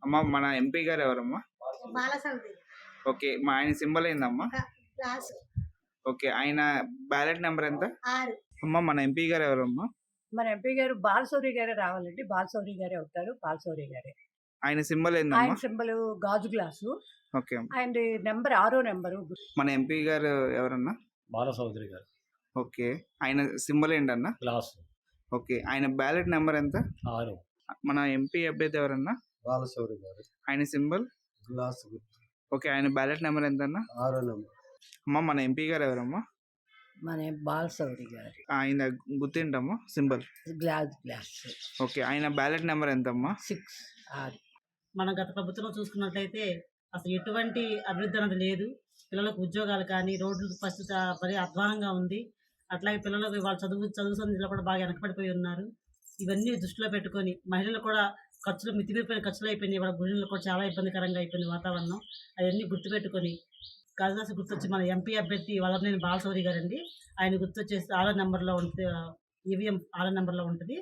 అమ్మ మన ఎంపీ గారు ఎవరమ్మా? బాలసంతి ఓకే. ఆయన సింబల్ ఏందమ్మా? Class okay. ఆయన బ్యాలెట్ నెంబర్ ఎంత? 6. అమ్మ మన ఎంపీ గారు ఎవరమ్మా? మన ఎంపీ గారు బాలశౌరి గారే రావాలండి. బాలశౌరి గారే అవుతారు. బాలశౌరి గారే. ఆయన సింబల్ ఆయన ఏందమ్మా? సింబల్ గాజు గ్లాసు. ఓకే. ఆయనది నెంబర్ 6వ నెంబరు. మన ఎంపీ గారు ఎవరన్నా? బాలసౌదరి గారు. ఓకే. ఆయన సింబల్ ఏంటన్నా? Glass okay. ఆయన బ్యాలెట్ నెంబర్ ఎంత? 6. మన ఎంపీ అభ్యర్థి ఎవరన్నా? బాలశౌరి గారు. ఆయన సింబల్? గ్లాస్ గుర్తు. ఓకే. ఆయన బ్యాలెట్ నెంబర్ ఎంతన్నా? 6వ నెంబర్. అమ్మ మన ఎంపీ గారు ఎవరమ్మా? మన బాలశౌరి గారు. ఆయన గుర్తేంటమ్మా సింబల్? గ్లాస్. ఓకే. ఆయన బ్యాలెట్ నెంబర్ ఎంతమ్మా? 6. మన గత ప్రభుత్వంలో చూసుకున్నట్లయితే అసలు ఎటువంటి అభివృద్ధి అనేది లేదు. పిల్లలకు ఉద్యోగాలు కానీ రోడ్లు పరిస్థితి మరీ అధ్వానంగా ఉంది. అట్లాగే పిల్లలకు వాళ్ళ చదువు సంధిలో కూడా బాగా వెనకబడిపోయి ఉన్నారు. ఇవన్నీ దృష్టిలో పెట్టుకొని మహిళలు కూడా మితిమీరిపోయిన ఖర్చులు అయిపోయినాయి. వాళ్ళ గృహిణులకు కూడా చాలా ఇబ్బందికరంగా అయిపోయింది వాతావరణం. అవన్నీ గుర్తుపెట్టుకొని కాళిదాసు గుర్తొచ్చి మన ఎంపీ అభ్యర్థి వల్లభనేని బాలశౌరి గారండి. ఆయన గుర్తొచ్చేసి 6వ నెంబర్లో ఉంటుంది. ఈవీఎం 6వ నెంబర్లో ఉంటుంది.